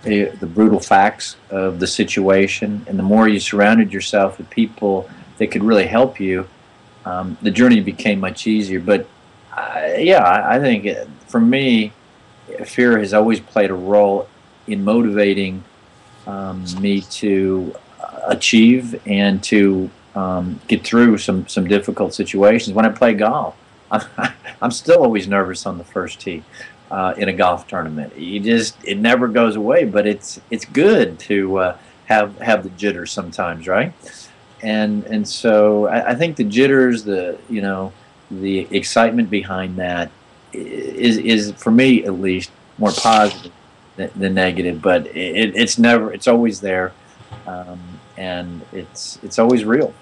the brutal facts of the situation, and the more you surrounded yourself with people that could really help you, the journey became much easier. But I think for me, fear has always played a role in motivating me to achieve and to get through some difficult situations. When I play golf, I'm still always nervous on the first tee in a golf tournament. It never goes away, but it's good to have the jitters sometimes, right? And so I think the jitters, the excitement behind that is for me at least more positive than negative, but it's always there, and it's always real.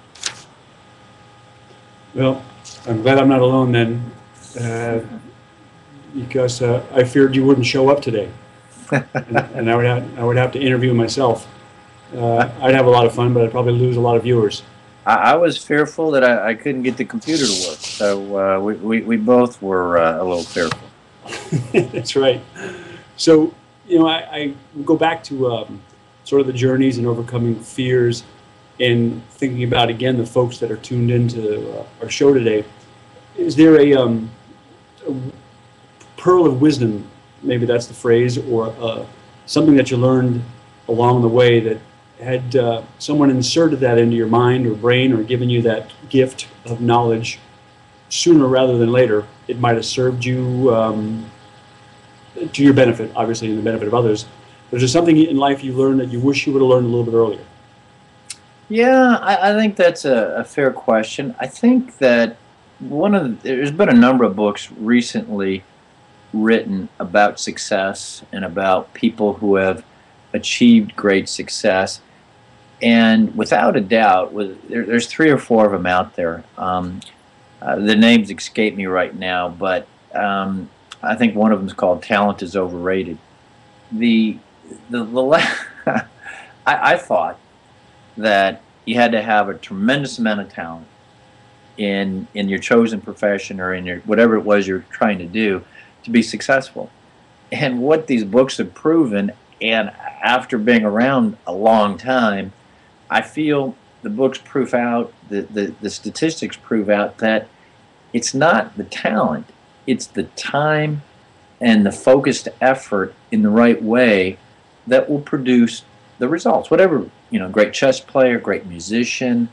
Well, I'm glad I'm not alone then, because I feared you wouldn't show up today, and I would have to interview myself. I'd have a lot of fun, but I'd probably lose a lot of viewers. I was fearful that I couldn't get the computer to work, so we both were a little fearful. That's right. So, I go back to sort of the journeys and overcoming fears, and thinking about, again, the folks that are tuned into our show today. Is there a pearl of wisdom, maybe that's the phrase, or something that you learned along the way that had someone inserted that into your mind or brain or given you that gift of knowledge sooner rather than later? It might have served you to your benefit, obviously, and the benefit of others. But is there something in life you learned that you wish you would have learned a little bit earlier? Yeah, I think that's a fair question. I think that there's been a number of books recently written about success and about people who have achieved great success. And without a doubt, there's three or four of them out there. The names escape me right now, but I think one of them is called "Talent is Overrated." The I thought that you had to have a tremendous amount of talent in your chosen profession or in your whatever it was you're trying to do to be successful. And what these books have proven, and after being around a long time, I feel the books prove out, the statistics prove out that it's not the talent, it's the time and the focused effort in the right way that will produce the results. Whatever, great chess player, great musician,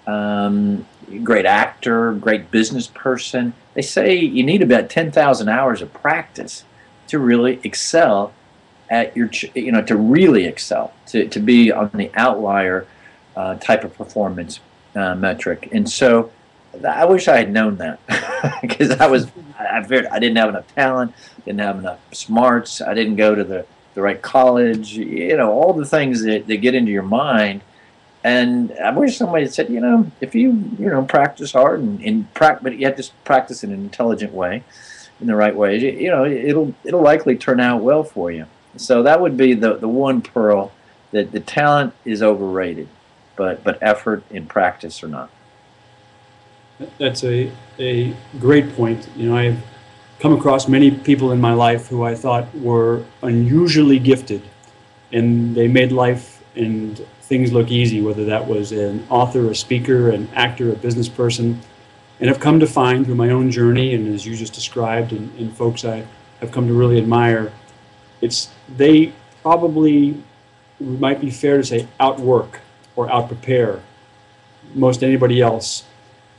great actor, great business person. They say you need about 10,000 hours of practice to really excel at to really excel, to be on the outlier type of performance metric. And so I wish I had known that because I didn't have enough talent, didn't have enough smarts, I didn't go to the right college, all the things that get into your mind. And I wish somebody had said, if you practice hard but you have to practice in an intelligent way, in the right way, it'll likely turn out well for you. So that would be the one pearl, that the talent is overrated, but effort and practice are not. That's a great point. I've come across many people in my life who I thought were unusually gifted, and they made life and things look easy, whether that was an author, a speaker, an actor, a business person. And I've come to find through my own journey, and as you just described, and folks I have come to really admire, they probably, might be fair to say, outwork or outprepare most anybody else.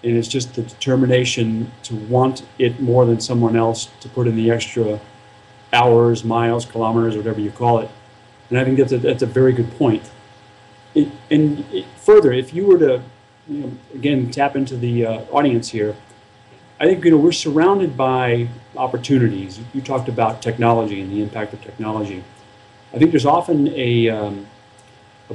And it's just the determination to want it more than someone else, to put in the extra hours, miles, kilometers, whatever you call it. And I think that's a very good point. Further, if you were to, again, tap into the audience here, I think, we're surrounded by opportunities. You talked about technology and the impact of technology. I think there's often a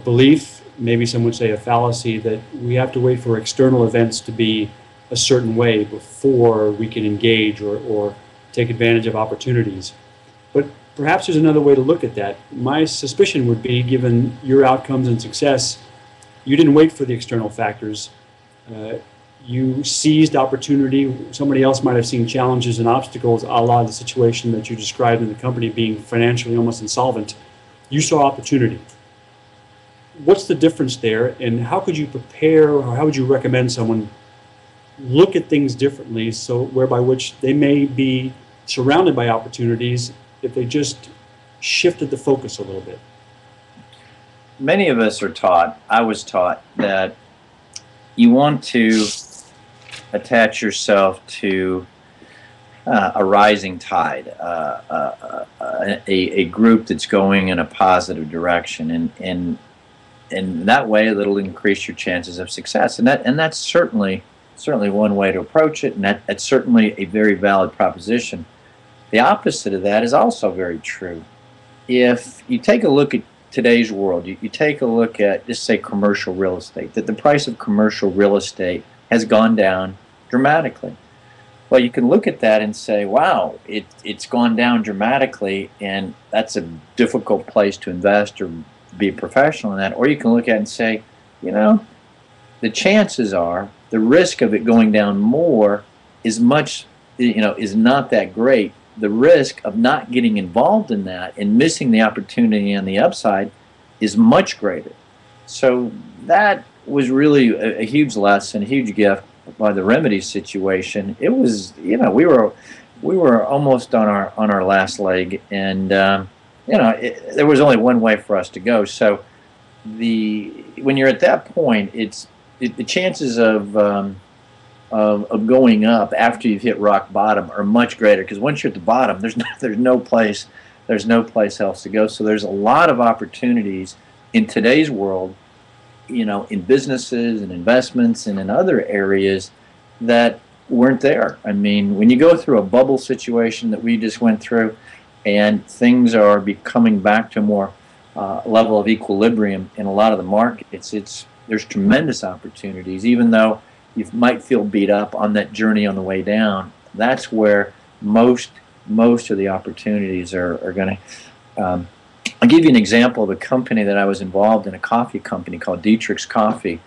belief, maybe some would say a fallacy, that we have to wait for external events to be a certain way before we can engage or take advantage of opportunities. But perhaps there's another way to look at that. My suspicion would be, given your outcomes and success, you didn't wait for the external factors. You seized opportunity. Somebody else might have seen challenges and obstacles, a la the situation that you described in the company being financially almost insolvent. You saw opportunity. What's the difference there, and how could you prepare, or how would you recommend someone look at things differently, so whereby which they may be surrounded by opportunities if they just shifted the focus a little bit? Many of us are taught, I was taught, that you want to attach yourself to a rising tide, a group that's going in a positive direction, and that way it'll increase your chances of success. And that's certainly one way to approach it, and that's certainly a very valid proposition. The opposite of that is also very true. If you take a look at today's world, you take a look at, just say, commercial real estate, that the price of commercial real estate has gone down dramatically. Well, you can look at that and say, wow, it's gone down dramatically, and that's a difficult place to invest or be a professional in that. Or you can look at it and say, the chances are, the risk of it going down more is not that great. The risk of not getting involved in that and missing the opportunity on the upside is much greater. So that was really a huge lesson, a huge gift by the remedy situation. It was, we were almost on our last leg, and there was only one way for us to go. So when you're at that point, the chances of going up after you've hit rock bottom are much greater, because once you're at the bottom, there's no place else to go. So there's a lot of opportunities in today's world in businesses and investments and in other areas that weren't there. I mean, when you go through a bubble situation that we just went through, and things are becoming back to a more level of equilibrium in a lot of the markets, there's tremendous opportunities. Even though you might feel beat up on that journey on the way down, that's where most of the opportunities are going to. I'll give you an example of a company that I was involved in, a coffee company called Dietrich's Coffee.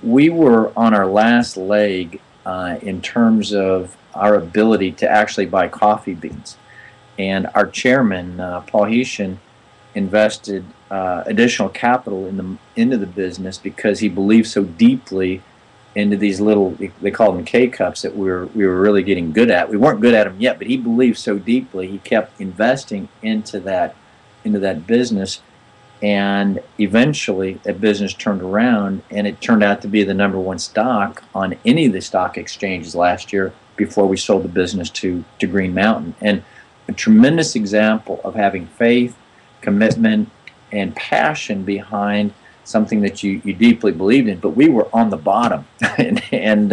We were on our last leg in terms of our ability to actually buy coffee beans. And our chairman, Paul Heshin, invested additional capital into the business because he believed so deeply into these little, they call them K-cups, that we were really getting good at. We weren't good at them yet, but he believed so deeply, he kept investing into that business. And eventually that business turned around, and it turned out to be the #1 stock on any of the stock exchanges last year before we sold the business to Green Mountain. And a tremendous example of having faith, commitment, and passion behind something that you deeply believed in. But we were on the bottom, and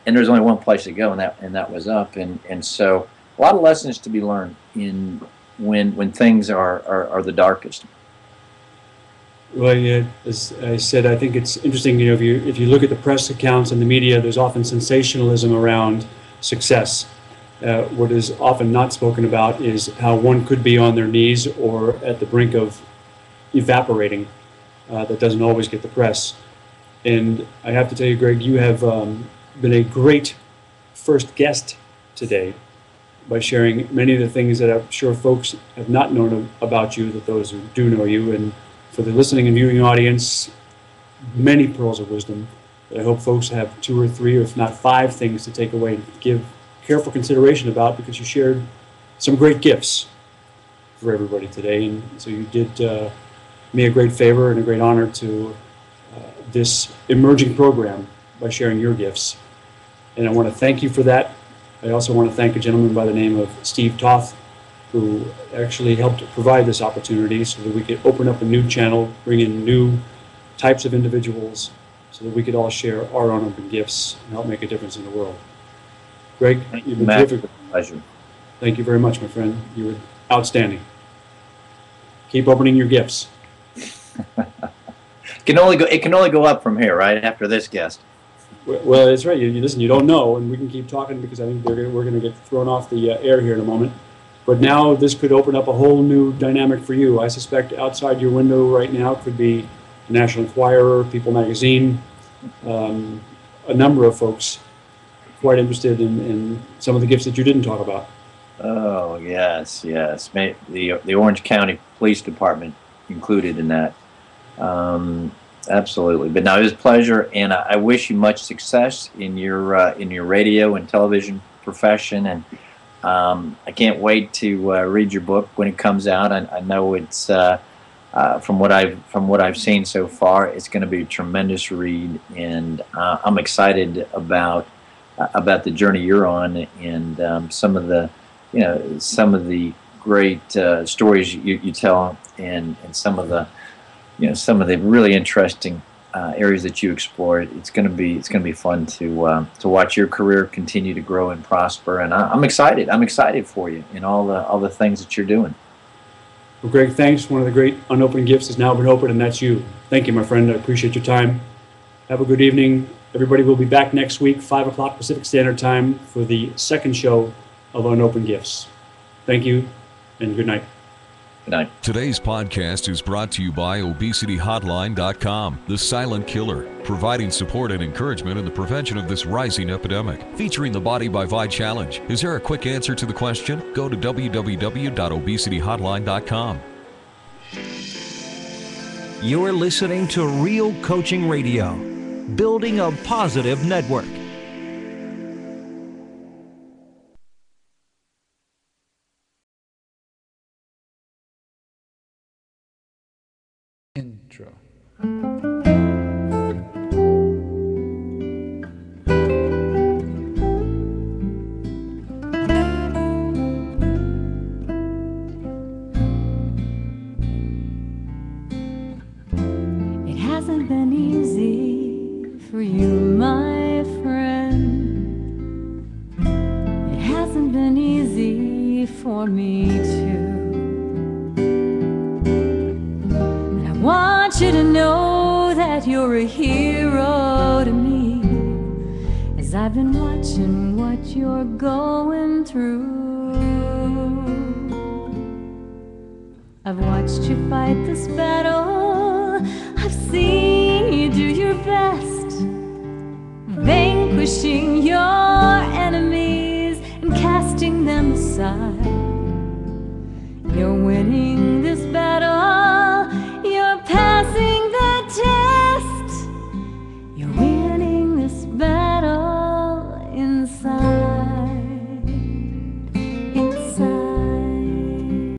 there's only one place to go, and that was up. And so a lot of lessons to be learned in when things are the darkest. Well, yeah, as I said, I think it's interesting. If you look at the press accounts and the media, there's often sensationalism around success. What is often not spoken about is how one could be on their knees or at the brink of evaporating. That doesn't always get the press. And I have to tell you, Greg, you have been a great first guest today by sharing many of the things that I'm sure folks have not known about you, that those who do know you. And for the listening and viewing audience, many pearls of wisdom that I hope folks have 2 or 3, or if not 5 things to take away and give careful consideration about, because you shared some great gifts for everybody today. And so you did me a great favor and a great honor to this emerging program by sharing your gifts. And I want to thank you for that. I also want to thank a gentleman by the name of Steve Toth, who actually helped provide this opportunity so that we could open up a new channel, bring in new types of individuals, so that we could all share our own open gifts and help make a difference in the world. Greg, you've been terrific. Pleasure. Thank you very much, my friend. You were outstanding. Keep opening your gifts. It can only go up from here, right? After this guest. Well, that's right. You listen. You don't know, and we can keep talking because I think we're going to get thrown off the air here in a moment. But now this could open up a whole new dynamic for you. I suspect outside your window right now could be the National Enquirer, People Magazine, a number of folks quite interested in some of the gifts that you didn't talk about. Oh, yes. The Orange County Police Department included in that. Absolutely. But no, it was a pleasure, and I wish you much success in your radio and television profession. And I can't wait to read your book when it comes out. I know it's from what I've seen so far, it's going to be a tremendous read, and I'm excited about the journey you're on, and some of the great stories you tell, and some of the really interesting areas that you explore. It's going to be fun to watch your career continue to grow and prosper, and I'm excited. I'm excited for you in all the things that you're doing. Well, Greg, thanks. One of the great unopened gifts has now been opened, and that's you. Thank you, my friend. I appreciate your time. Have a good evening. Everybody will be back next week, 5 o'clock Pacific Standard Time, for the second show of Unopened Gifts. Thank you, and good night. Good night. Today's podcast is brought to you by ObesityHotline.com, the silent killer, providing support and encouragement in the prevention of this rising epidemic. Featuring the Body by Vi Challenge. Is there a quick answer to the question? Go to www.obesityhotline.com. You're listening to Real Coaching Radio, building a positive network. Intro. It hasn't been easy for me too. And I want you to know that you're a hero to me, as I've been watching what you're going through. I've watched you fight this battle, I've seen you do your best, vanquishing your enemies and casting them aside.